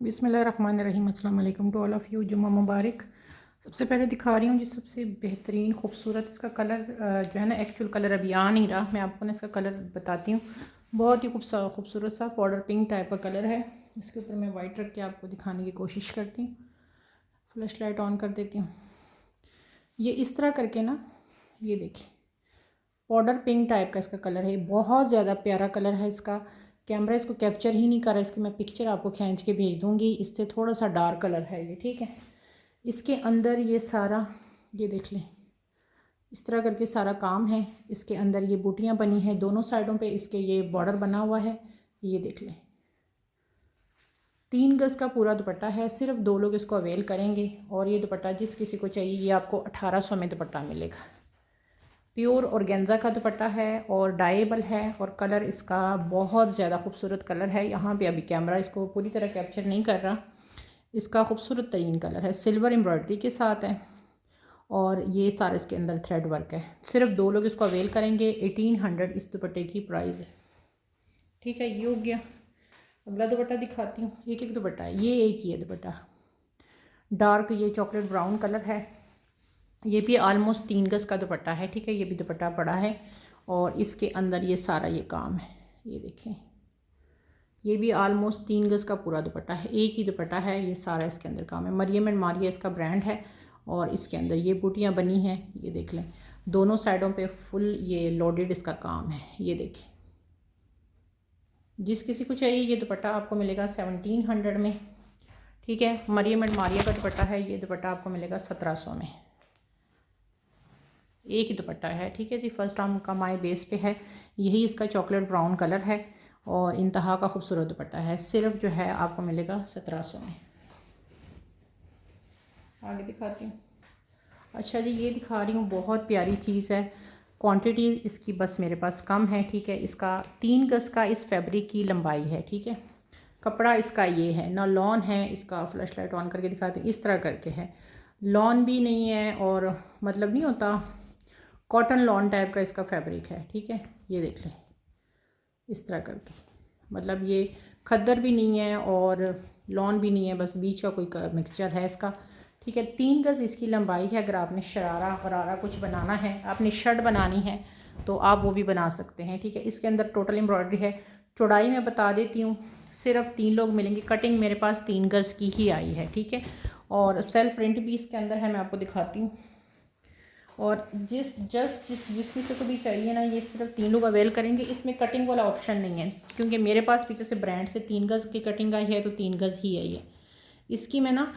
बिस्मिल्लाहिर्रहमानिर्रहीम। अस्सलाम वालेकुम टू ऑल ऑफ़ यू। जुम्मा मुबारक। सबसे पहले दिखा रही हूँ जी सबसे बेहतरीन खूबसूरत इसका कलर जो है ना, एक्चुअल कलर अभी आ नहीं रहा, मैं आपको ना इसका कलर बताती हूँ। बहुत ही खूबसूरत सा पाउडर पिंक टाइप का कलर है। इसके ऊपर मैं वाइट रख के आपको दिखाने की कोशिश करती हूँ। फ्लैश लाइट ऑन कर देती हूँ। ये इस तरह करके ना, ये देखिए पाउडर पिंक टाइप का इसका कलर है। बहुत ज़्यादा प्यारा कलर है इसका। कैमरा इसको कैप्चर ही नहीं कर रहा, इसकी मैं पिक्चर आपको खींच के भेज दूँगी। इससे थोड़ा सा डार्क कलर है ये, ठीक है। इसके अंदर ये सारा, ये देख लें, इस तरह करके सारा काम है। इसके अंदर ये बूटियाँ बनी हैं दोनों साइडों पे, इसके ये बॉर्डर बना हुआ है, ये देख लें। 3 गज़ का पूरा दुपट्टा है। सिर्फ 2 लोग इसको अवेल करेंगे। और ये दुपट्टा जिस किसी को चाहिए, ये आपको 1800 में दुपट्टा मिलेगा। प्योर ऑर्गेन्जा का दुपट्टा है और डाइएबल है। और कलर इसका बहुत ज़्यादा खूबसूरत कलर है। यहाँ पे अभी कैमरा इसको पूरी तरह कैप्चर नहीं कर रहा। इसका खूबसूरत तरीन कलर है, सिल्वर एम्ब्रॉयडरी के साथ है। और ये सारा इसके अंदर थ्रेड वर्क है। सिर्फ 2 लोग इसको अवेल करेंगे। 1800 इस दुपट्टे की प्राइस है, ठीक है। ये हो गया। अगला दुपट्टा दिखाती हूँ। एक एक दुपट्टा है, ये एक ही है दुपट्टा। डार्क ये चॉकलेट ब्राउन कलर है। ये भी आलमोस्ट 3 गज़ का दुपट्टा है, ठीक है। ये भी दुपट्टा बड़ा है और इसके अंदर ये सारा ये काम है, ये देखें। ये भी आलमोस्ट 3 गज़ का पूरा दुपट्टा है, एक ही दुपट्टा है। ये सारा इसके अंदर काम है। मरियम एंड मारिया इसका ब्रांड है। और इसके अंदर ये बूटियाँ बनी हैं, ये देख लें। दोनों साइडों पे फुल ये लोडेड इसका काम है, ये देखें। जिस किसी को चाहिए ये दुपट्टा आपको मिलेगा 1700 में, ठीक है। मरियम एंड मारिया का दुपट्टा है। ये दुपट्टा आपको मिलेगा 1700 में। एक ही दुपट्टा है, ठीक है जी। फर्स्ट आर्म का माई बेस पे है। यही इसका चॉकलेट ब्राउन कलर है और इंतहा का खूबसूरत दुपट्टा है। सिर्फ जो है आपको मिलेगा 1700 में। आगे दिखाती हूँ। अच्छा जी, ये दिखा रही हूँ, बहुत प्यारी चीज़ है। क्वांटिटी इसकी बस मेरे पास कम है, ठीक है। इसका 3 गज़ का इस फैब्रिक की लंबाई है, ठीक है। कपड़ा इसका ये है ना, लॉन है। इसका फ्लैश लाइट ऑन करके दिखाती हूँ। इस तरह करके है, लॉन भी नहीं है और मतलब नहीं होता, कॉटन लॉन टाइप का इसका फैब्रिक है, ठीक है। ये देख लें, इस तरह करके, मतलब ये खद्दर भी नहीं है और लॉन भी नहीं है, बस बीच का कोई मिक्सचर है इसका, ठीक है। 3 गज़ इसकी लंबाई है। अगर आपने शरारा वरारा कुछ बनाना है, आपने शर्ट बनानी है, तो आप वो भी बना सकते हैं, ठीक है। इसके अंदर टोटल एम्ब्रॉयडरी है। चौड़ाई मैं बता देती हूँ, सिर्फ 3 लोग मिलेंगे। कटिंग मेरे पास 3 गज़ की ही आई है, ठीक है। और सेल्फ प्रिंट भी इसके अंदर है, मैं आपको दिखाती हूँ। और जिस किसी को भी चाहिए ना, ये सिर्फ 3 लोग अवेल करेंगे। इसमें कटिंग वाला ऑप्शन नहीं है, क्योंकि मेरे पास पीछे से ब्रांड से 3 गज़ की कटिंग आई है, तो 3 गज़ ही है ये। इसकी मैं ना,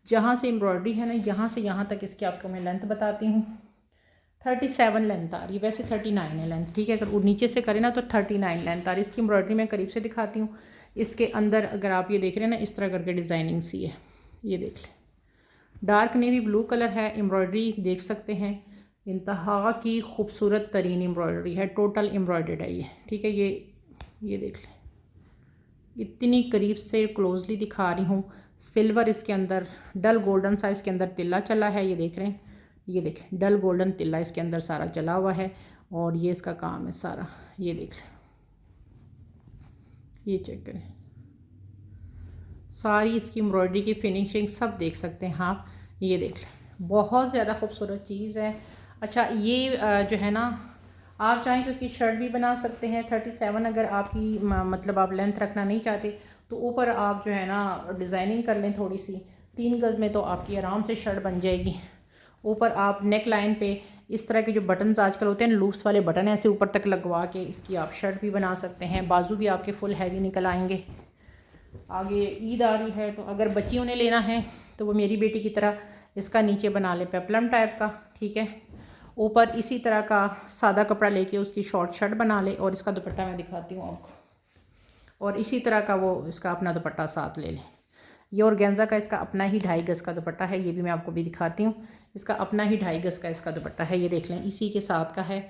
जहाँ से एम्ब्रॉयडरी है ना, यहाँ से यहाँ तक इसकी आपको मैं लेंथ बताती हूँ। 37 लेंथ आ रही है, वैसे 39 है लेंथ, ठीक है। अगर वो नीचे से करें ना तो 39 लेंथ आ रही है। इसकी एम्ब्रॉयडरी मैं करीब से दिखाती हूँ। इसके अंदर अगर आप ये देख रहे हैं ना, इस तरह करके डिज़ाइनिंग सी है, ये देख लें। डार्क नेवी ब्लू कलर है। एम्ब्रॉयडरी देख सकते हैं, इंतहा की खूबसूरत तरीन एम्ब्रॉयडरी है। टोटल एम्ब्रॉयडर्ड है ये, ठीक है। ये देख लें, इतनी करीब से क्लोजली दिखा रही हूँ। सिल्वर इसके अंदर डल गोल्डन सा इसके अंदर तिल्ला चला है, ये देख रहे हैं। ये देखें, डल गोल्डन तिल्ला इसके अंदर सारा चला हुआ है। और ये इसका काम है सारा, ये देख लें, ये चेक करें। सारी इसकी एम्ब्रॉयडरी की फिनिशिंग सब देख सकते हैं आप, ये देख लें। बहुत ज़्यादा खूबसूरत चीज़ है। अच्छा, ये जो है ना, आप चाहें तो इसकी शर्ट भी बना सकते हैं। 37 अगर आपकी मतलब आप लेंथ रखना नहीं चाहते, तो ऊपर आप जो है ना डिज़ाइनिंग कर लें थोड़ी सी। 3 गज़ में तो आपकी आराम से शर्ट बन जाएगी। ऊपर आप नेक लाइन पे इस तरह के जो बटन्स आजकल होते हैं, लूप्स वाले बटन ऐसे ऊपर तक लगवा के इसकी आप शर्ट भी बना सकते हैं। बाजू भी आपके फुल हैवी निकल आएंगे। आगे ईद आ रही है, तो अगर बच्चियों ने लेना है तो वो मेरी बेटी की तरह इसका नीचे बना ले पेप्लम टाइप का, ठीक है। ऊपर इसी तरह का सादा कपड़ा लेके उसकी शॉर्ट शर्ट बना ले। और इसका दुपट्टा मैं दिखाती हूँ आपको। और इसी तरह का वो इसका अपना दुपट्टा साथ ले लें। ये ऑर्गेन्जा का इसका अपना ही 2.5 गज़ का दुपट्टा है। ये भी मैं आपको भी दिखाती हूँ। इसका अपना ही 2.5 गज़ का इसका दुपट्टा है, ये देख लें, इसी के साथ का है।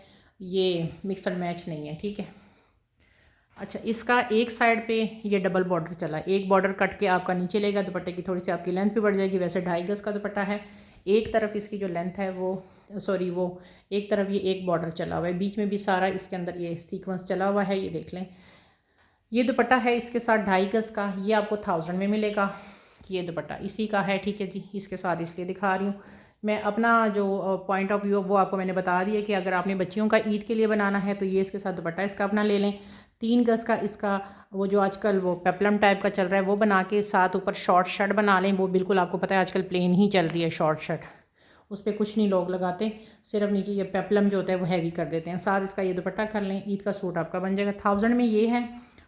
ये मिक्स एंड मैच नहीं है, ठीक है। अच्छा, इसका एक साइड पे ये डबल बॉर्डर चला है। एक बॉर्डर कट के आपका नीचे लेगा, दुपट्टे की थोड़ी सी आपकी लेंथ भी बढ़ जाएगी। वैसे 2.5 गज़ का दुपट्टा है। एक तरफ इसकी जो लेंथ है वो वो एक तरफ ये एक बॉर्डर चला हुआ है, बीच में भी सारा इसके अंदर ये सीक्वेंस चला हुआ है, ये देख लें। ये दुपट्टा है इसके साथ 2.5 गज़ का, ये आपको 1000 में मिलेगा। ये दुपट्टा इसी का है, ठीक है जी। इसके साथ इसलिए दिखा रही हूँ मैं, अपना जो पॉइंट ऑफ व्यू वो आपको मैंने बता दिया कि अगर आपने बच्चियों का ईद के लिए बनाना है तो ये इसके साथ दुपट्टा इसका अपना ले लें। 3 गज़ का इसका वो जो आजकल वो पेप्लम टाइप का चल रहा है वो बना के साथ ऊपर शॉर्ट शर्ट बना लें। वो बिल्कुल आपको पता है आजकल प्लेन ही चल रही है शॉर्ट शर्ट, उस पर कुछ नहीं लोग लगाते, सिर्फ नीचे ये पेप्लम जो होता है वो हैवी कर देते हैं। साथ इसका ये दुपट्टा कर लें, ईद का सूट आपका बन जाएगा। 1000 में ये है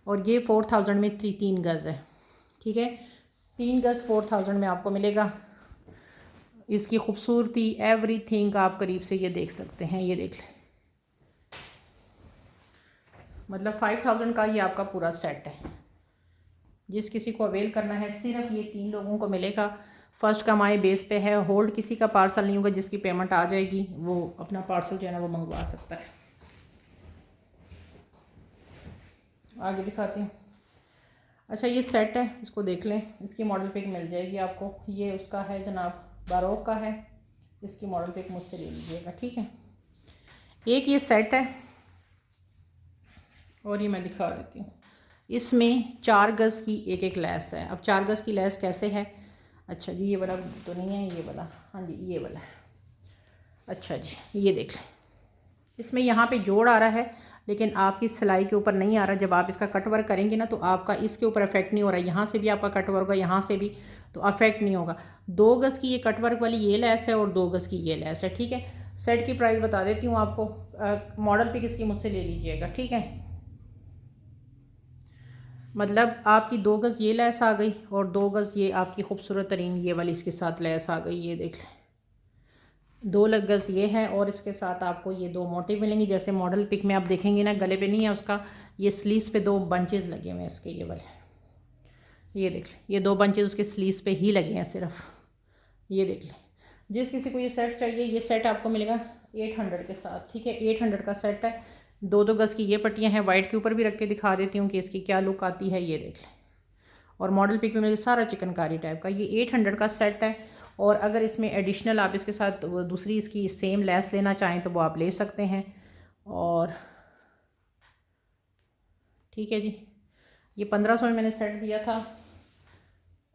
और ये 4000 में 3 गज़ है, ठीक है। 3 गज़ 4000 में आपको मिलेगा। इसकी खूबसूरती एवरीथिंग आप करीब से ये देख सकते हैं, ये देख लें, मतलब 5000 का ये आपका पूरा सेट है। जिस किसी को अवेल करना है सिर्फ ये 3 लोगों को मिलेगा। फर्स्ट कमाई बेस पे है, होल्ड किसी का पार्सल नहीं होगा। जिसकी पेमेंट आ जाएगी वो अपना पार्सल जो है ना वो मंगवा सकता है। आगे दिखाते हैं। अच्छा ये सेट है, इसको देख लें, इसकी मॉडल पिक मिल जाएगी आपको। ये उसका है जनाब, बारोक का है, इसकी मॉडल पिक मुझसे ले लीजिएगा, ठीक है। एक ये सेट है और ये मैं दिखा देती हूँ। इसमें 4 गज़ की एक लैस है। अब 4 गज़ की लैस कैसे है? अच्छा जी ये वाला तो नहीं है, ये वाला, हाँ जी ये वाला है। अच्छा जी ये देख लें, इसमें यहाँ पे जोड़ आ रहा है लेकिन आपकी सिलाई के ऊपर नहीं आ रहा। जब आप इसका कट वर्क करेंगे ना तो आपका इसके ऊपर अफेक्ट नहीं हो रहा है। यहाँ से भी आपका कट वर्क होगा, यहाँ से भी, तो अफेक्ट नहीं होगा। 2 गज़ की ये कट वर्क वाली ये लैस है और 2 गज़ की ये लैस है, ठीक है। सेट की प्राइस बता देती हूँ आपको। मॉडल पिक इसकी मुझसे ले लीजिएगा, ठीक है। मतलब आपकी 2 गज़ ये लैस आ गई और 2 गज़ ये आपकी खूबसूरत तरीन ये वाली इसके साथ लैस आ गई, ये देख लें। 2 गज़ ये है और इसके साथ आपको ये 2 मोटिव मिलेंगी। जैसे मॉडल पिक में आप देखेंगे ना, गले पे नहीं है उसका, ये स्लीव्स पे 2 बंचेस लगे हुए हैं इसके, ये वाले, ये देख लें। ये 2 बंचेस उसके स्लीव्स पे ही लगे हैं सिर्फ, ये देख लें। जिस किसी को ये सेट चाहिए, ये सेट आपको मिलेगा 800 के साथ, ठीक है। 800 का सेट है। 2 गज़ की ये पट्टियाँ हैं, वाइट के ऊपर भी रख के दिखा देती हूँ कि इसकी क्या लुक आती है, ये देख लें। और मॉडल पिक में मेरे सारा चिकनकारी टाइप का, ये 800 का सेट है। और अगर इसमें एडिशनल आप इसके साथ दूसरी इसकी सेम लेस लेना चाहें तो वो आप ले सकते हैं। और ठीक है जी, ये 1500 में मैंने सेट दिया था।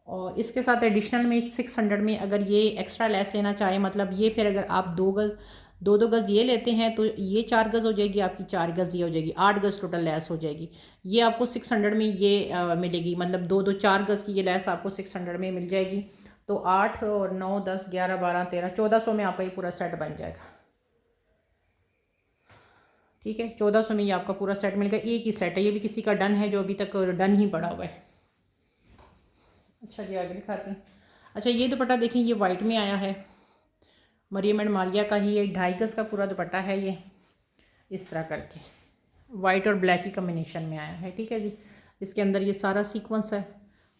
और इसके साथ एडिशनल में 600 में अगर ये एक्स्ट्रा लेस लेना चाहें, मतलब ये फिर अगर आप 2 गज़ ये लेते हैं तो ये 4 गज़ हो जाएगी आपकी, 4 गज़ ये हो जाएगी, 8 गज़ टोटल लेस हो जाएगी। ये आपको 600 में ये मिलेगी, मतलब 4 गज़ की ये लेस आपको 600 में मिल जाएगी। तो 8 और 9 10 11 12 13 1400 में आपका ये पूरा सेट बन जाएगा, ठीक है। 1400 में ये आपका पूरा सेट मिलेगा। एक ही सेट है, ये भी किसी का डन है जो अभी तक डन ही पड़ा हुआ है। अच्छा जी आगे दिखाते हैं। अच्छा ये दुपट्टा देखें, ये वाइट में आया है, मरियम एंड मारिया का ही, ये 2.5 गज़ का पूरा दुपट्टा है। ये इस तरह करके वाइट और ब्लैक की कम्बिनेशन में आया है, ठीक है जी। इसके अंदर ये सारा सीक्वेंस है,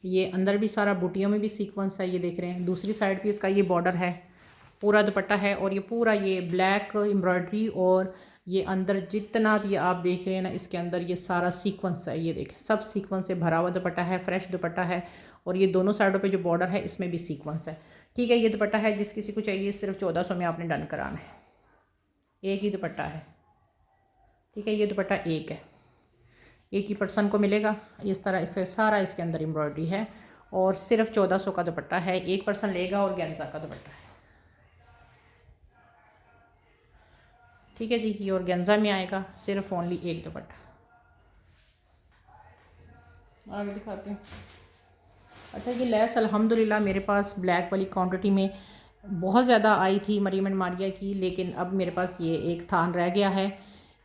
ये अंदर भी सारा बूटियों में भी सीक्वेंस है, ये देख रहे हैं। दूसरी साइड भी इसका ये बॉर्डर है, पूरा दुपट्टा है। और ये पूरा ये ब्लैक एम्ब्रॉयडरी और ये अंदर जितना भी आप देख रहे हैं ना, इसके अंदर ये सारा सीक्वेंस है, ये देखें, सब सीक्वेंस से भरा हुआ दुपट्टा है, फ्रेश दुपट्टा है। और ये दोनों साइडों पे जो बॉर्डर है इसमें भी सीक्वेंस है, ठीक है। ये दुपट्टा है, जिस किसी को चाहिए सिर्फ 1400 में आपने डन कराना है। एक ही दुपट्टा है, ठीक है। ये दुपट्टा एक है, एक ही पर्सन को मिलेगा। इस तरह इसका सारा इसके अंदर एम्ब्रॉयडरी है और सिर्फ 1400 का दुपट्टा है, एक पर्सन लेगा। और गेंजा का दुपट्टा है, ठीक है जी। ये और गेंजा में आएगा, सिर्फ ओनली एक दुपट्टा। आगे दिखाते हैं। अच्छा ये लेस अल्हम्दुलिल्लाह मेरे पास ब्लैक वाली क्वांटिटी में बहुत ज़्यादा आई थी मरियम एंड मारिया की, लेकिन अब मेरे पास ये एक थान रह गया है।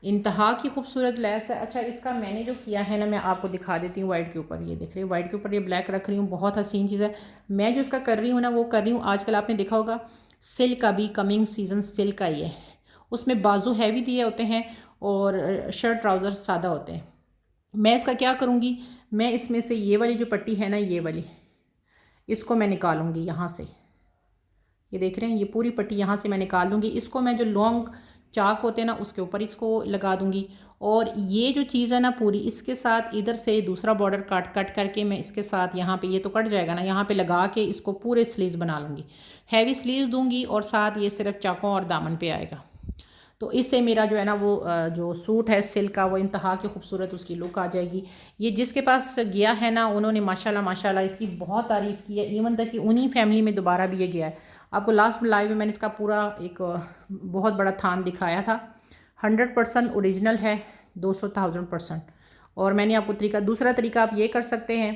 इंतहा की खूबसूरत लेस है। अच्छा इसका मैंने जो किया है ना, मैं आपको दिखा देती हूँ। वाइट के ऊपर ये देख रही हूँ, वाइट के ऊपर ये ब्लैक रख रही हूँ, बहुत हसीन चीज़ है। मैं जो इसका कर रही हूँ ना, वो कर रही हूँ, आजकल आपने देखा होगा सिल्क का भी कमिंग सीज़न सिल्क का ही है, उसमें बाजू हैवी दिए होते हैं और शर्ट ट्राउज़र सादा होते हैं। मैं इसका क्या करूँगी, मैं इसमें से ये वाली जो पट्टी है ना, ये वाली, इसको मैं निकालूंगी यहाँ से, ये देख रहे हैं, ये पूरी पट्टी यहाँ से मैं निकाल दूँगी। इसको मैं जो लॉन्ग चाक होते हैं ना उसके ऊपर इसको लगा दूँगी। और ये जो चीज़ है ना पूरी, इसके साथ इधर से दूसरा बॉर्डर कट करके मैं इसके साथ यहाँ पे, ये तो कट जाएगा ना, यहाँ पे लगा के इसको पूरे स्लीव्स बना लूँगी। हैवी स्लीव्स दूँगी और साथ ये सिर्फ चाकों और दामन पे आएगा। तो इससे मेरा जो है ना वो जो सूट है सिल्क का वो इंतहा की खूबसूरत उसकी लुक आ जाएगी। ये जिसके पास गया है ना उन्होंने माशाल्लाह माशाल्लाह इसकी बहुत तारीफ़ की है, इवन तक कि उन्हीं फैमिली में दोबारा भी ये गया है। आपको लास्ट लाइव में मैंने इसका पूरा एक बहुत बड़ा थान दिखाया था। 100% ओरिजिनल है, 200,000%। और मैंने आपको दूसरा तरीका आप ये कर सकते हैं,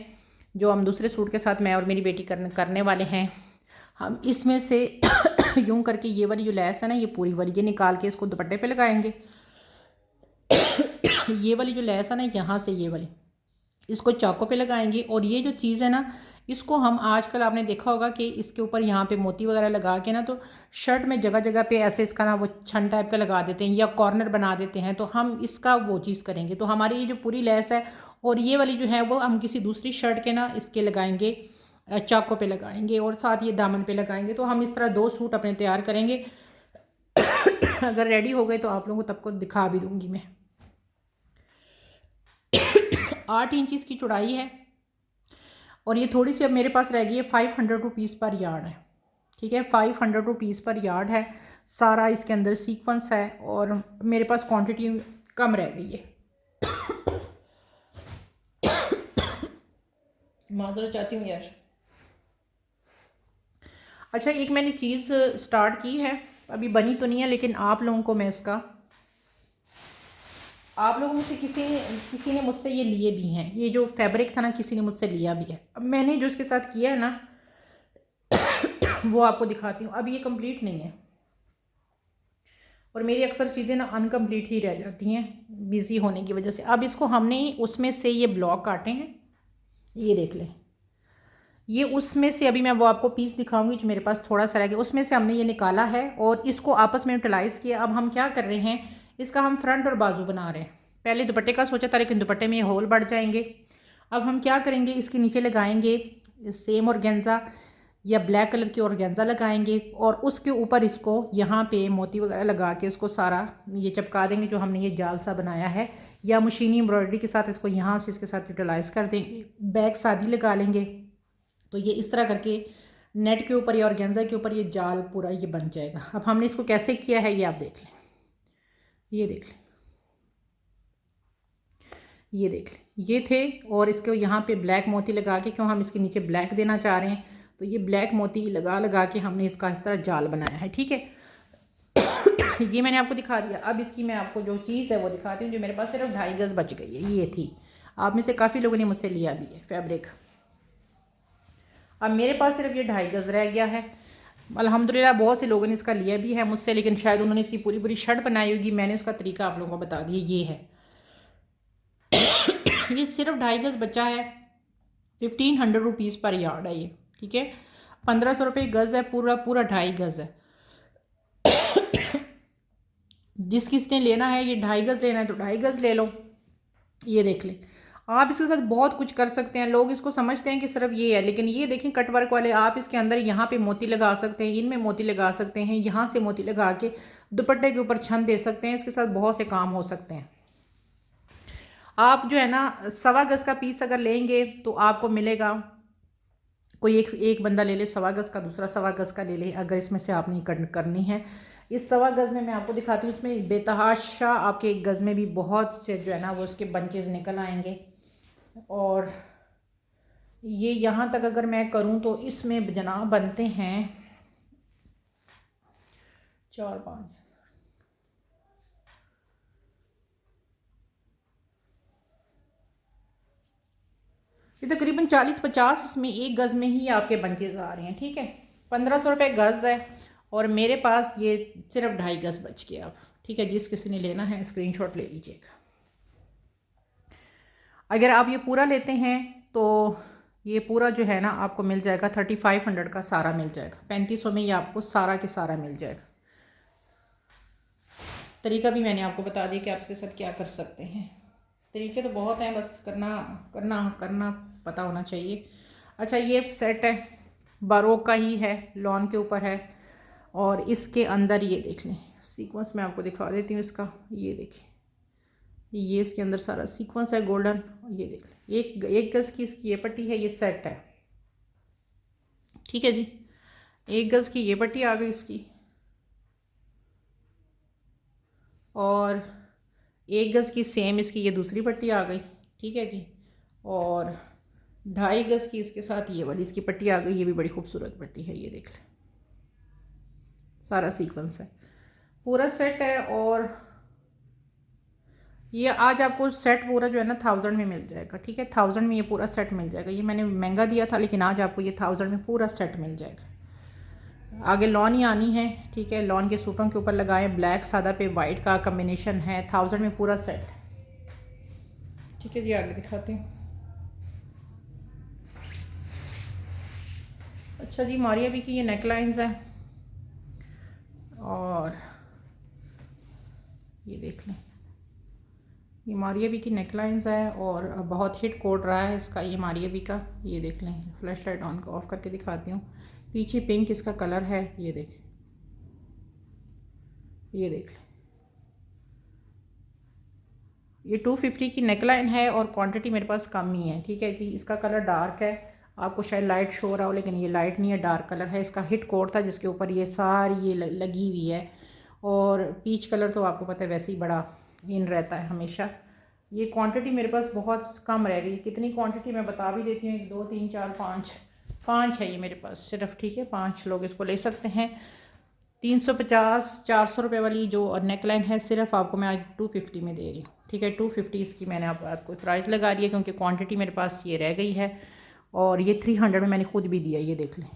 जो हम दूसरे सूट के साथ मैं और मेरी बेटी करने वाले हैं। हम इसमें से यूं करके ये वाली जो लैस है ना ये पूरी वाली ये निकाल के इसको दुपट्टे पे लगाएंगे। ये वाली जो लैस है ना यहाँ से ये वाली इसको चाकों पे लगाएंगे। और ये जो चीज़ है ना इसको हम आजकल आपने देखा होगा कि इसके ऊपर यहाँ पे मोती वगैरह लगा के ना तो शर्ट में जगह जगह पे ऐसे इसका ना वो छन टाइप का लगा देते हैं या कॉर्नर बना देते हैं। तो हम इसका वो चीज़ करेंगे। तो हमारी ये जो पूरी लैस है और ये वाली जो है वो हम किसी दूसरी शर्ट के ना इसके लगाएंगे, चाकों पे लगाएंगे और साथ ये दामन पे लगाएंगे। तो हम इस तरह 2 सूट अपने तैयार करेंगे। अगर रेडी हो गए तो आप लोगों को तब को दिखा भी दूंगी मैं। 8 इंच इसकी चौड़ाई है और ये थोड़ी सी अब मेरे पास रह गई है 500 रुपीज़ पर यार्ड है। ठीक है, 500 रुपीज़ पर यार्ड है। सारा इसके अंदर सीक्वेंस है और मेरे पास क्वांटिटी कम रह गई है। माजरत चाहती हूँ यार। अच्छा, एक मैंने चीज़ स्टार्ट की है, अभी बनी तो नहीं है, लेकिन आप लोगों को मैं इसका आप लोगों में से किसी ने मुझसे ये लिए भी हैं। ये जो फैब्रिक था ना किसी ने मुझसे लिया भी है। अब मैंने जो इसके साथ किया है ना वो आपको दिखाती हूँ। अब ये कंप्लीट नहीं है और मेरी अक्सर चीज़ें ना अनकम्प्लीट ही रह जाती हैं बिज़ी होने की वजह से। अब इसको हमने उसमें से ये ब्लॉक काटे हैं, ये देख लें। ये उसमें से अभी मैं वो आपको पीस दिखाऊंगी जो मेरे पास थोड़ा सा रह गया, उसमें से हमने ये निकाला है और इसको आपस में यूटिलाइज़ किया। अब हम क्या कर रहे हैं, इसका हम फ्रंट और बाजू बना रहे हैं। पहले दुपट्टे का सोचा था लेकिन दुपट्टे में ये होल बढ़ जाएंगे। अब हम क्या करेंगे, इसके नीचे लगाएंगे सेम ऑर्गेन्जा या ब्लैक कलर की ऑर्गेन्जा लगाएंगे और उसके ऊपर इसको यहाँ पे मोती वगैरह लगा के इसको सारा ये चिपका देंगे जो हमने ये जाल सा बनाया है, या मशीनी एम्ब्रॉयडरी के साथ इसको यहाँ से इसके साथ यूटिलाइज़ कर देंगे। बैक सादी लगा लेंगे। तो ये इस तरह करके नेट के ऊपर या ऑर्गेन्जा के ऊपर ये जाल पूरा ये बन जाएगा। अब हमने इसको कैसे किया है ये आप देख लें, ये देख लें, ये देख लें, ये थे। और इसको यहाँ पे ब्लैक मोती लगा के, क्यों हम इसके नीचे ब्लैक देना चाह रहे हैं, तो ये ब्लैक मोती लगा के हमने इसका इस तरह जाल बनाया है। ठीक है, ये मैंने आपको दिखा दिया। अब इसकी मैं आपको जो चीज़ है वो दिखाती हूँ जो मेरे पास सिर्फ 2.5 गज़ बच गई है। ये थी, आप में से काफ़ी लोगों ने मुझसे लिया भी है फैब्रिक। अब मेरे पास सिर्फ ये 2.5 गज़ रह गया है। अल्हम्दुलिल्लाह बहुत से लोगों ने इसका लिया भी है मुझसे, लेकिन शायद उन्होंने इसकी पूरी पूरी शर्ट बनाई होगी। मैंने उसका तरीका आप लोगों को बता दिया। ये है ये सिर्फ 2.5 गज़ बचा है। 1500 रुपीज़ पर यार्ड है ये। ठीक है, 1500 रुपये गज़ है, पूरा 2.5 गज़ है। जिस किसने लेना है ये 2.5 गज़ लेना है तो 2.5 गज़ ले लो। ये देख लें, आप इसके साथ बहुत कुछ कर सकते हैं। लोग इसको समझते हैं कि सिर्फ ये है, लेकिन ये देखें कट वर्क वाले, आप इसके अंदर यहाँ पे मोती लगा सकते हैं, इनमें मोती लगा सकते हैं, यहाँ से मोती लगा के दुपट्टे के ऊपर छन दे सकते हैं। इसके साथ बहुत से काम हो सकते हैं। आप जो है ना 1.25 गज़ का पीस अगर लेंगे तो आपको मिलेगा, कोई एक बंदा ले ले 1.25 गज़ का, दूसरा 1.25 गज़ का ले ले। अगर इसमें से आपने करनी है, इस 1.25 गज़ में मैं आपको दिखाती हूँ, इसमें बेतहाशा आपके एक गज़ में भी बहुत से जो है ना वो उसके बंचेज निकल आएंगे। और ये यहाँ तक अगर मैं करूँ तो इसमें जनाब बनते हैं 4-5, ये तकरीबन 40-50 इसमें एक गज़ में ही आपके बंचेज आ रहे हैं। ठीक है, 1500 रुपये गज़ है और मेरे पास ये सिर्फ 2.5 गज़ बच गया। अब ठीक है, जिस किसी ने लेना है स्क्रीनशॉट ले लीजिएगा। अगर आप ये पूरा लेते हैं तो ये पूरा जो है ना आपको मिल जाएगा 3500 का सारा मिल जाएगा। 3500 में ये आपको सारा के सारा मिल जाएगा। तरीका भी मैंने आपको बता दिया कि आप इसके साथ क्या कर सकते हैं। तरीके तो बहुत हैं, बस करना पता होना चाहिए। अच्छा, ये सेट है, बारोक का ही है, लॉन के ऊपर है और इसके अंदर ये देख लें सीक्वेंस मैं आपको दिखा देती हूँ इसका। ये देखें, ये इसके अंदर सारा सीक्वेंस है गोल्डन। ये देख लें, एक गज़ की इसकी ये पट्टी है, ये सेट है। ठीक है जी, 1 गज़ की ये पट्टी आ गई इसकी। और 1 गज़ की सेम इसकी ये दूसरी पट्टी आ गई, ठीक है जी। और 2.5 गज़ की इसके साथ ये वाली इसकी पट्टी आ गई, ये भी बड़ी खूबसूरत पट्टी है, ये देख लें, सारा सीक्वेंस है, पूरा सेट है। और ये आज आपको सेट पूरा जो है ना 1000 में मिल जाएगा, ठीक है, 1000 में ये पूरा सेट मिल जाएगा। ये मैंने महंगा दिया था लेकिन आज आपको ये 1000 में पूरा सेट मिल जाएगा। आगे लॉन ही आनी है, ठीक है, लॉन के सूटों के ऊपर लगाएं, ब्लैक सादा पे वाइट का कम्बिनेशन है, 1000 में पूरा सेट, ठीक है जी। आगे दिखाते हैं। अच्छा जी, मारिया भी की ये नेकलाइंस है और ये देख लें, ये मारिया बी की नेकलाइंस है और बहुत हिट कोड रहा है इसका, ये मारिया बी का, ये देख लें। फ्लैश लाइट ऑन ऑफ करके दिखाती हूँ। पीछे पिंक इसका कलर है, ये देख, ये देख लें। ये 250 की नेकलाइन है और क्वांटिटी मेरे पास कम ही है, ठीक है जी। इसका कलर डार्क है, आपको शायद लाइट शो रहा हो लेकिन ये लाइट नहीं है, डार्क कलर है। इसका हिट कोड था जिसके ऊपर ये सारी ये लगी हुई है। और पीच कलर तो आपको पता है वैसे ही बड़ा इन रहता है हमेशा। ये क्वांटिटी मेरे पास बहुत कम रह गई। कितनी क्वांटिटी मैं बता भी देती हूँ, 1 2 3 4 5 है ये मेरे पास सिर्फ, ठीक है। 5 लोग इसको ले सकते हैं। 350-400 रुपये वाली जो नेकलाइन है सिर्फ आपको मैं आज 250 में दे रही हूँ, ठीक है। 250 इसकी मैंने आपको प्राइस लगा रही है क्योंकि क्वांटिटी मेरे पास ये रह गई है। और ये 300 में मैंने खुद भी दिया, ये देख लें,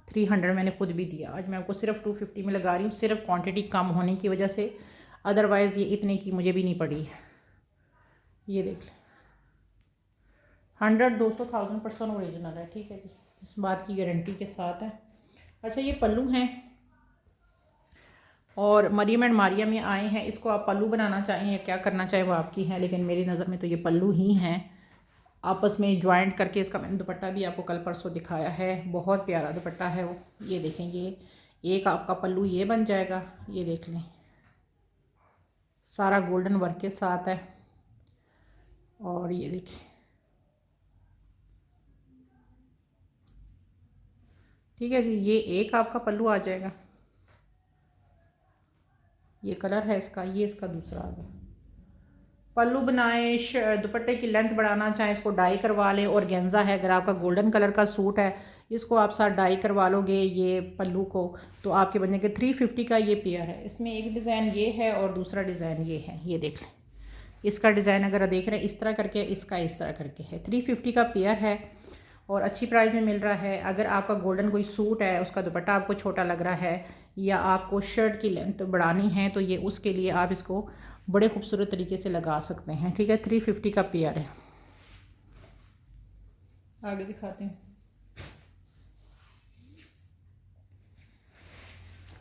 300 मैंने खुद भी दिया। आज मैं आपको सिर्फ 250 में लगा रही हूँ, सिर्फ क्वांटिटी कम होने की वजह से, अदरवाइज़ ये इतने की मुझे भी नहीं पड़ी है। ये देख लें, 100 200 1000% ओरिजिनल है, ठीक है जी, इस बात की गारंटी के साथ है। अच्छा, ये पल्लू हैं और मरियम एंड मारिया में आए हैं। इसको आप पल्लू बनाना चाहें या क्या करना चाहें वो आपकी है, लेकिन मेरी नज़र में तो ये पल्लू ही हैं। आपस में ज्वाइंट करके इसका मैंने दुपट्टा भी आपको कल परसों दिखाया है, बहुत प्यारा दुपट्टा है वो। ये देखें, ये एक आपका पल्लू ये बन जाएगा, ये देख लें, सारा गोल्डन वर्क के साथ है। और ये देखिए, ठीक है जी, ये एक आपका पल्लू आ जाएगा, ये कलर है इसका, ये इसका दूसरा आ गया। पल्लू बनाए, दुपट्टे की लेंथ बढ़ाना चाहें इसको डाई करवा लें। और गेंजा है, अगर आपका गोल्डन कलर का सूट है इसको आप साथ डाई करवा लोगे ये पल्लू को, तो आपके बनने के 350 का ये पेयर है। इसमें एक डिज़ाइन ये है और दूसरा डिज़ाइन ये है, ये देख लें। इसका डिज़ाइन अगर देख रहे हैं इस तरह करके, इसका इस तरह करके है। 350 का पेयर है और अच्छी प्राइस में मिल रहा है। अगर आपका गोल्डन कोई सूट है, उसका दुपट्टा आपको छोटा लग रहा है या आपको शर्ट की लेंथ बढ़ानी है, तो ये उसके लिए आप इसको बड़े खूबसूरत तरीके से लगा सकते हैं, ठीक है। 350 का पेयर है। आगे दिखाते हैं।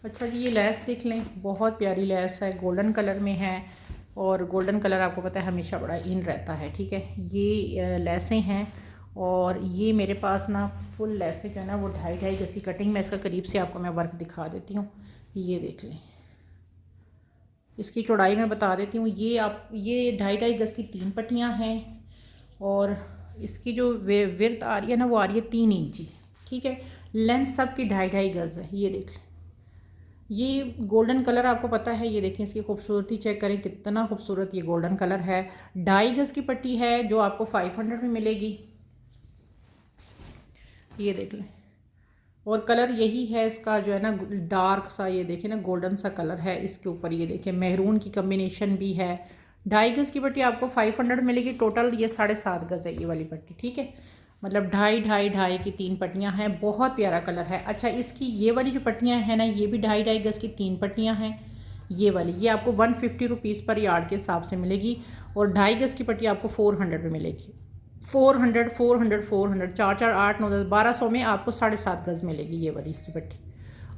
अच्छा जी, ये लेस देख लें, बहुत प्यारी लेस है, गोल्डन कलर में है। और गोल्डन कलर आपको पता है हमेशा बड़ा इन रहता है, ठीक है। ये लेसें हैं और ये मेरे पास ना फुल लेसें जो है ना वो 2.5 गज की कटिंग में, इसका करीब से आपको मैं वर्क दिखा देती हूँ। ये देख लें, इसकी चौड़ाई मैं बता देती हूँ। ये 2.5 गज की 3 पट्टियाँ हैं और इसकी जो विड्थ आ रही है ना वो आ रही है 3 इंची, ठीक है। लेंथ सब की 2.5 गज है, ये देख लें। ये गोल्डन कलर आपको पता है, ये देखें, इसकी खूबसूरती चेक करें, कितना खूबसूरत ये गोल्डन कलर है। 2.5 गज की पट्टी है जो आपको 500 में मिलेगी, ये देख लें। और कलर यही है इसका जो है ना, डार्क सा, ये देखें ना, गोल्डन सा कलर है इसके ऊपर, ये देखें, मैरून की कम्बिनेशन भी है। 2.5 गज की पट्टी आपको 500 मिलेगी। टोटल ये 7.5 गज है ये वाली पट्टी, ठीक है। मतलब 2.5 की 3 पट्टियाँ हैं, बहुत प्यारा कलर है। अच्छा, इसकी ये वाली जो पट्टियाँ हैं ना, ये भी 2.5 गज की 3 पट्टियाँ हैं। ये वाली ये आपको 150 रुपीज़ पर यार्ड के हिसाब से मिलेगी। और 2.5 गज की पट्टी आपको 400 में मिलेगी। 400 400 400 4 4 8 9 10 1200 में आपको 7.5 गज मिलेगी ये वाली इसकी पट्टी।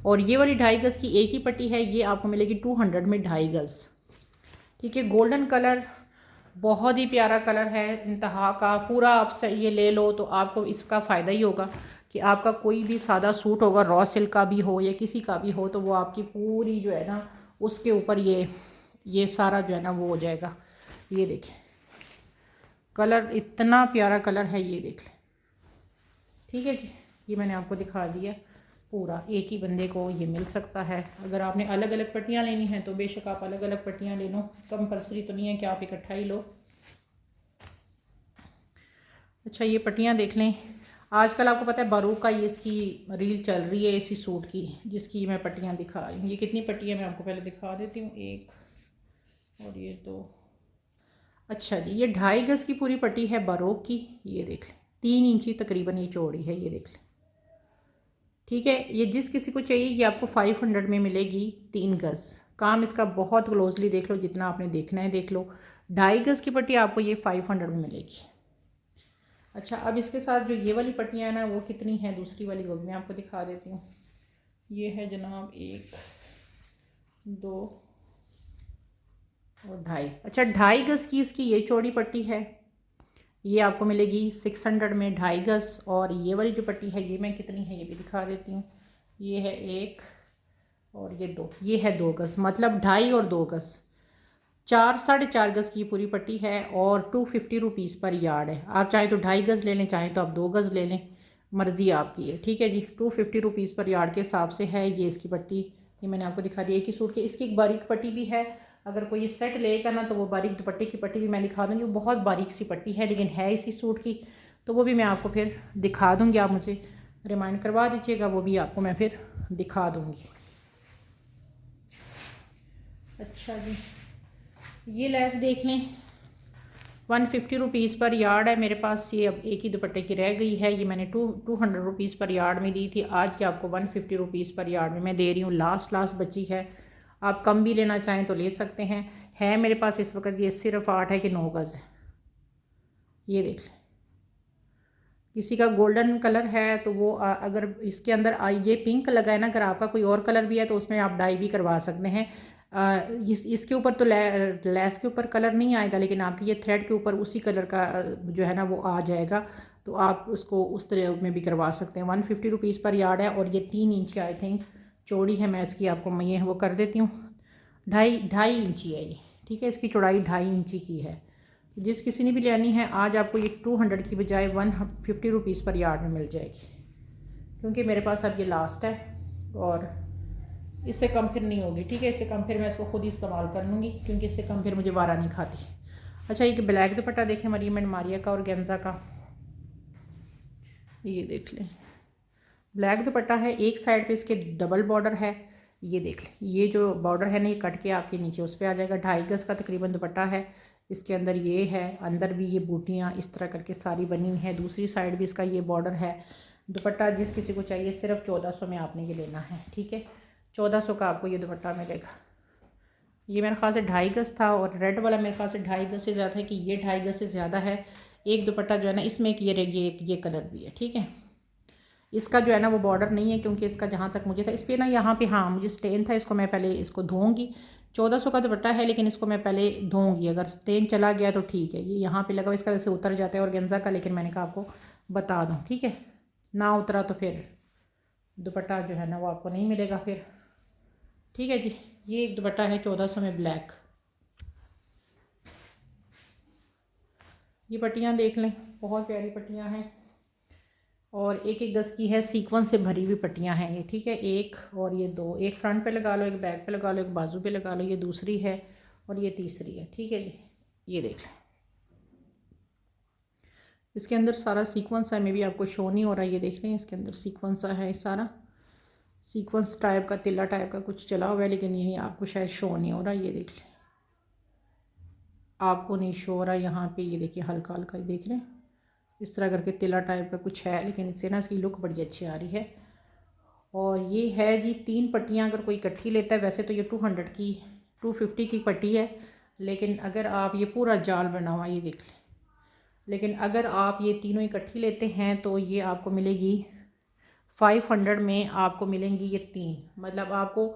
और ये वाली 2.5 गज की एक ही पट्टी है, ये आपको मिलेगी 200 में 2.5 गज, ठीक है। गोल्डन कलर बहुत ही प्यारा कलर है, इंतहा का। पूरा आप ये ले लो तो आपको इसका फ़ायदा ही होगा कि आपका कोई भी सादा सूट होगा, रॉ सिल्क का भी हो या किसी का भी हो, तो वो आपकी पूरी जो है ना उसके ऊपर ये सारा जो है ना वो हो जाएगा। ये देखें, कलर इतना प्यारा कलर है, ये देख लें, ठीक है जी। ये मैंने आपको दिखा दिया। पूरा एक ही बंदे को ये मिल सकता है। अगर आपने अलग अलग पट्टियाँ लेनी हैं तो बेशक आप अलग अलग पट्टियाँ ले लो, कंपल्सरी तो नहीं है कि आप इकट्ठा ही लो। अच्छा ये पट्टियाँ देख लें। आजकल आपको पता है बारूक का ये इसकी रील चल रही है इसी सूट की, जिसकी मैं पट्टियाँ दिखा रही हूँ। ये कितनी पट्टियाँ मैं आपको पहले दिखा देती हूँ, 1 और ये 2। अच्छा जी, ये 2.5 गज़ की पूरी पट्टी है बारूक की, ये देख लें 3 इंची तकरीबन ये चौड़ी है, ये देख लें। ठीक है, ये जिस किसी को चाहिए ये आपको 500 में मिलेगी 3 गज़। काम इसका बहुत क्लोजली देख लो, जितना आपने देखना है देख लो। 2.5 गज़ की पट्टी आपको ये 500 में मिलेगी। अच्छा अब इसके साथ जो ये वाली पट्टियाँ हैं ना वो कितनी हैं, दूसरी वाली वो मैं आपको दिखा देती हूँ। ये है जनाब 1 2 और 2.5। अच्छा 2.5 गज़ की इसकी ये चौड़ी पट्टी है, ये आपको मिलेगी 600 में 2.5 गज़। और ये वाली जो पट्टी है ये मैं कितनी है ये भी दिखा देती हूँ। ये है 1 और ये 2, ये है 2 गज़, मतलब 2.5 और 2 गज़, 4-4.5 गज़ की पूरी पट्टी है और 250 रुपीज़ पर यार्ड है। आप चाहे तो 2.5 गज़ ले लें, चाहे तो आप 2 गज़ ले लें, मर्ज़ी आपकी है। ठीक है जी, 250 रुपीज़ पर यार्ड के हिसाब से है ये इसकी पट्टी। ये मैंने आपको दिखा दी एक ही सूट की। इसकी एक बारीक पट्टी भी है, अगर कोई ये सेट लेगा ना तो वो बारीक दुपट्टे की पट्टी भी मैं दिखा दूँगी। वो बहुत बारीक सी पट्टी है लेकिन है इसी सूट की, तो वो भी मैं आपको फिर दिखा दूँगी। आप मुझे रिमाइंड करवा दीजिएगा, वो भी आपको मैं फिर दिखा दूँगी। अच्छा जी, ये लेस देख लें, 150 रुपीज़ पर यार्ड है मेरे पास। ये अब एक ही दुपट्टे की रह गई है, ये मैंने 200 रुपीज़ पर यार्ड में दी थी, आज की आपको 150 रुपीज़ पर यार्ड में मैं दे रही हूँ। लास्ट बची है, आप कम भी लेना चाहें तो ले सकते हैं। है मेरे पास इस वक्त ये सिर्फ 8 है कि 9 गज़ है, ये देख लें। किसी का गोल्डन कलर है तो वो अगर इसके अंदर ये पिंक लगा है ना, अगर आपका कोई और कलर भी है तो उसमें आप डाई भी करवा सकते हैं। इसके ऊपर तो लेस के ऊपर कलर नहीं आएगा, लेकिन आपके ये थ्रेड के ऊपर उसी कलर का जो है ना वो आ जाएगा, तो आप उसको उस तरह में भी करवा सकते हैं। 150 रुपीज़ पर यार्ड है और ये 3 इंच आई थिंक चौड़ी है। मैं इसकी आपको मैं ये वो कर देती हूँ, 2.5 इंची है ये। ठीक है, इसकी चौड़ाई 2.5 इंची की है। जिस किसी ने भी लेनी है आज आपको ये 200 की बजाय 150 रुपीज़ पर यार्ड में मिल जाएगी, क्योंकि मेरे पास अब ये लास्ट है और इससे कम फिर नहीं होगी। ठीक है, इससे कम फिर मैं इसको खुद ही इस्तेमाल कर लूँगी, क्योंकि इससे कम फिर मुझे वारा नहीं खाती। अच्छा एक ब्लैक दुपट्टा देखें, मरियम एंड मारिया का और गेंजा का, ये देख लें। ब्लैक दुपट्टा है, एक साइड पे इसके डबल बॉर्डर है, ये देख लें। ये जो बॉर्डर है ना ये कट के आपके नीचे उस पर आ जाएगा। 2.5 गज़ का तकरीबन दुपट्टा है। इसके अंदर ये है, अंदर भी ये बूटियाँ इस तरह करके सारी बनी हुई हैं, दूसरी साइड भी इसका ये बॉर्डर है। दुपट्टा जिस किसी को चाहिए सिर्फ 1400 में आपने ये लेना है। ठीक है, 1400 का आपको ये दुपट्टा मिलेगा। ये मेरे ख्याल से 2.5 गज़ था और रेड वाला मेरे ख्याल से 2.5 गज़ से ज़्यादा है, कि ये 2.5 गज़ से ज़्यादा है। एक दुपट्टा जो है ना इसमें एक ये कलर भी है। ठीक है, इसका जो है ना वो बॉर्डर नहीं है, क्योंकि इसका जहाँ तक मुझे था इस पर ना यहाँ पे हाँ मुझे स्टेन था, इसको मैं पहले इसको धोऊंगी। 1400 का दुपट्टा है लेकिन इसको मैं पहले धोऊंगी, अगर स्टेन चला गया तो ठीक है। ये यहाँ पे लगा हुआ इसका वैसे उतर जाता है और गेंजा का, लेकिन मैंने कहा आपको बता दूँ। ठीक है, ना उतरा तो फिर दुपट्टा जो है ना वो आपको नहीं मिलेगा फिर। ठीक है जी, ये एक दुपट्टा है 1400 में ब्लैक। ये पट्टियाँ देख लें, बहुत प्यारी पट्टियाँ हैं और एक एक गज़ की है, सीक्वेंस से भरी हुई पट्टियाँ हैं ये। ठीक है, एक और ये 2, एक फ्रंट पे लगा लो, एक बैक पे लगा लो, एक बाजू पे लगा लो, ये दूसरी है और ये तीसरी है। ठीक है जी, ये देख लें। इसके अंदर सारा सीक्वेंस है, मे भी आपको शो नहीं हो रहा, ये देख लें। इसके अंदर सीक्वेंस है, सारा सीक्वेंस टाइप का, तिल्ला टाइप का कुछ चला हुआ है, लेकिन यही आपको शायद शो नहीं हो रहा। ये देख लें, आपको नहीं शो हो रहा यहाँ पे, ये देखिए हल्का हल्का देख लें, इस तरह करके तिला टाइप का कुछ है, लेकिन इससे ना इसकी लुक बड़ी अच्छी आ रही है। और ये है जी 3 पट्टियाँ अगर कोई इकट्ठी लेता है, वैसे तो ये 250 की पट्टी है, लेकिन अगर आप ये पूरा जाल बना हुआ ये देख लें, लेकिन अगर आप ये तीनों इकट्ठी लेते हैं तो ये आपको मिलेगी 500 में, आपको मिलेंगी ये 3, मतलब आपको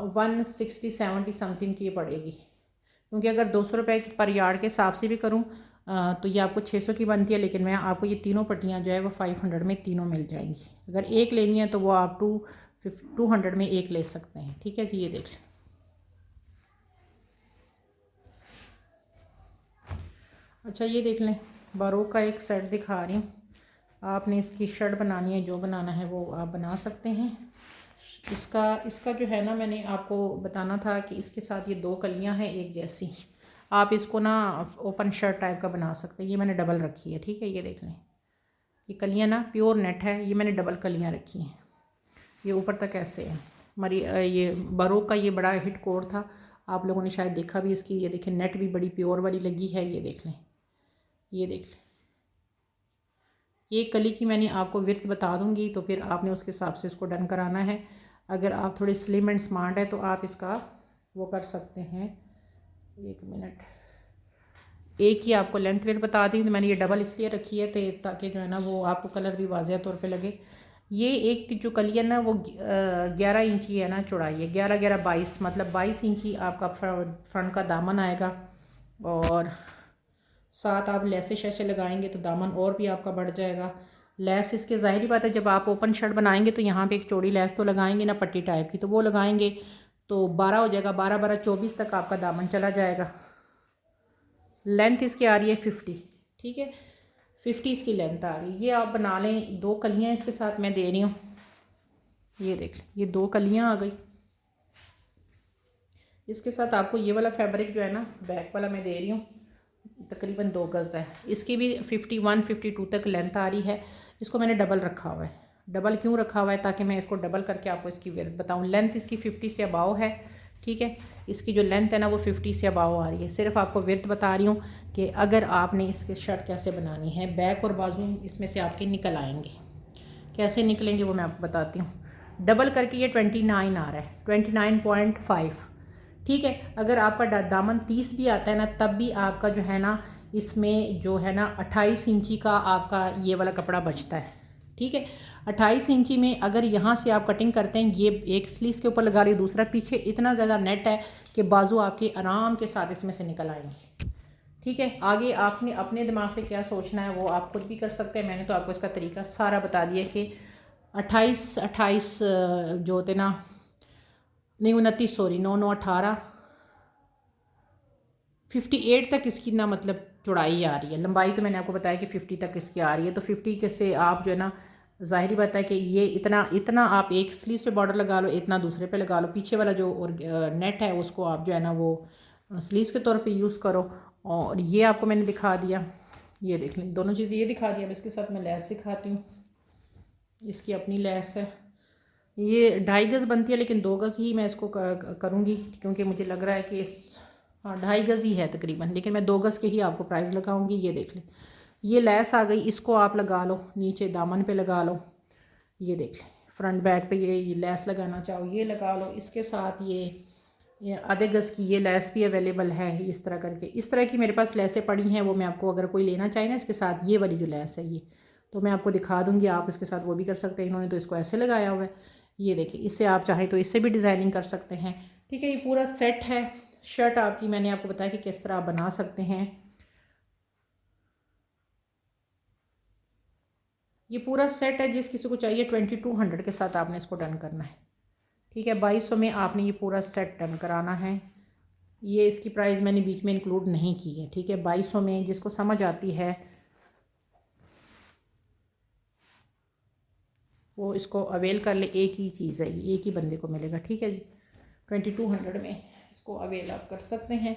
160-170 समथिंग की पड़ेगी। क्योंकि अगर 200 रुपये पर यार्ड के हिसाब से भी करूँ तो ये आपको 600 की बनती है, लेकिन मैं आपको ये तीनों पट्टियाँ जो है वो 500 में तीनों मिल जाएंगी। अगर एक लेनी है तो वो आप 200 में एक ले सकते हैं। ठीक है जी, ये देख लें। अच्छा ये देख लें, बारोक का एक सेट दिखा रही हूँ, आपने इसकी शर्ट बनानी है, जो बनाना है वो आप बना सकते हैं। इसका जो है ना, मैंने आपको बताना था कि इसके साथ ये 2 कलियां हैं एक जैसी। आप इसको ना ओपन शर्ट टाइप का बना सकते हैं। ये मैंने डबल रखी है, ठीक है। ये देख लें, ये कलियां ना प्योर नेट है, ये मैंने डबल कलियां रखी हैं। ये ऊपर तक ऐसे है। ये बरोक का ये बड़ा हिट कोड था, आप लोगों ने शायद देखा भी इसकी। ये देखें, नेट भी बड़ी प्योर वाली लगी है। ये देख लें, ये देख लें। ये कली की मैंने आपको विर्थ बता दूंगी, तो फिर आपने उसके हिसाब से इसको डन कराना है। अगर आप थोड़े स्लिम एंड स्मार्ट है तो आप इसका वो कर सकते हैं। 1 मिनट, एक ही आपको लेंथ वेट बता दी। तो मैंने ये डबल इसलिए रखी है ताकि जो है ना वो आपको कलर भी वाज़ेह तौर पे लगे। ये एक जो कली है ना वो 11 इंची है ना चौड़ाई है, 11 22, मतलब 22 इंची आपका फ्रंट का दामन आएगा। और साथ आप लेसे शैसे लगाएंगे तो दामन और भी आपका बढ़ जाएगा। लेस इसके ज़ाहिर बात है, जब आप ओपन शर्ट बनाएंगे तो यहाँ पे एक चौड़ी लेस तो लगाएंगे ना, पट्टी टाइप की, तो वो लगाएंगे तो 12 हो जाएगा। 12 12 24 तक आपका दामन चला जाएगा। लेंथ इसकी आ रही है 50, ठीक है। 50 इसकी लेंथ आ रही है। ये आप बना लें। 2 कलियाँ इसके साथ मैं दे रही हूँ। ये देख लें, ये 2 कलियाँ आ गई। इसके साथ आपको ये वाला फैब्रिक जो है ना, बैक वाला मैं दे रही हूँ, तकरीबन 2 गज़ है। इसकी भी 51 52 तक लेंथ आ रही है। इसको मैंने डबल रखा हुआ है। डबल क्यों रखा हुआ है? ताकि मैं इसको डबल करके आपको इसकी विड्थ बताऊँ। लेंथ इसकी 50 से अबाव है, ठीक है। इसकी जो लेंथ है ना वो 50 से अबाव आ रही है। सिर्फ आपको विड्थ बता रही हूँ कि अगर आपने इसके शर्ट कैसे बनानी है, बैक और बाजू इसमें से आपके निकल आएंगे। कैसे निकलेंगे वो मैं आपको बताती हूँ। डबल करके ये 29 आ रहा है, 29.5, ठीक है। अगर आपका दामन 30 भी आता है ना, तब भी आपका जो है ना इसमें जो है ना 28 इंची का आपका ये वाला कपड़ा बचता है, ठीक है। 28 इंची में अगर यहाँ से आप कटिंग करते हैं, ये एक स्लीव्स के ऊपर लगा रही, दूसरा पीछे, इतना ज़्यादा नेट है कि बाजू आपके आराम के साथ इसमें से निकल आएंगे, ठीक है। आगे आपने अपने दिमाग से क्या सोचना है वो आप खुद भी कर सकते हैं। मैंने तो आपको इसका तरीका सारा बता दिया कि 28 जो होते ना, नहीं 29, सॉरी, 9 9 18, 58 तक इसकी ना मतलब चौड़ाई आ रही है। लंबाई तो मैंने आपको बताया कि 50 तक इसकी आ रही है। तो 50 के से आप जो है ना, ज़ाहिर बात है कि ये इतना आप एक स्लीव पे बॉर्डर लगा लो, इतना दूसरे पे लगा लो। पीछे वाला जो और नेट है उसको आप जो है ना वो स्लीव्स के तौर पे यूज़ करो। और ये आपको मैंने दिखा दिया। ये देख लें, दोनों चीज़ें ये दिखा दिया। अब इसके साथ मैं लेस दिखाती हूँ। इसकी अपनी लेस है, ये 2.5 गज़ बनती है, लेकिन 2 गज़ ही मैं इसको करूँगी क्योंकि मुझे लग रहा है कि 2.5 गज़ ही है तकरीबन, लेकिन मैं 2 गज़ के ही आपको प्राइस लगाऊंगी। ये देख लें, ये लेस आ गई, इसको आप लगा लो, नीचे दामन पे लगा लो। ये देख लें, फ्रंट बैक पे ये लेस लगाना चाहो ये लगा लो। इसके साथ ये आधे गज़ की ये लेस भी अवेलेबल है। इस तरह करके, इस तरह की मेरे पास लेसें पड़ी हैं, वो मैं आपको अगर कोई लेना चाहे ना इसके साथ, ये वाली जो लेस है ये तो मैं आपको दिखा दूँगी। आप इसके साथ वो भी कर सकते हैं। इन्होंने तो इसको ऐसे लगाया हुआ है। ये देखिए, इससे आप चाहें तो इससे भी डिज़ाइनिंग कर सकते हैं, ठीक है। ये पूरा सेट है शर्ट आपकी। मैंने आपको बताया कि किस तरह आप बना सकते हैं। ये पूरा सेट है, जिस किसी को चाहिए 2200 के साथ आपने इसको डन करना है, ठीक है। 2200 में आपने ये पूरा सेट डन कराना है। ये इसकी प्राइस मैंने बीच में इंक्लूड नहीं की है, ठीक है। 2200 में जिसको समझ आती है वो इसको अवेल कर ले। एक ही चीज़ है, एक ही बंदे को मिलेगा, ठीक है जी। 2200 में इसको अवेल आप कर सकते हैं,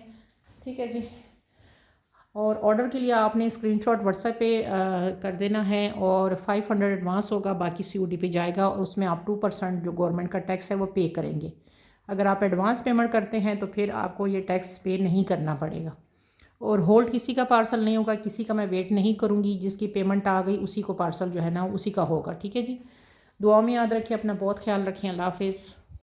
ठीक है जी। और ऑर्डर के लिए आपने स्क्रीनशॉट व्हाट्सएप पे कर देना है और 500 एडवांस होगा, बाकी COD पे जाएगा। और उसमें आप 2% जो गवर्नमेंट का टैक्स है वो पे करेंगे। अगर आप एडवांस पेमेंट करते हैं तो फिर आपको ये टैक्स पे नहीं करना पड़ेगा। और होल्ड किसी का पार्सल नहीं होगा, किसी का मैं वेट नहीं करूँगी। जिसकी पेमेंट आ गई उसी को पार्सल जो है ना उसी का होगा, ठीक है जी। दुआ में याद रखिए, अपना बहुत ख्याल रखिए। अल्लाह हाफिज़।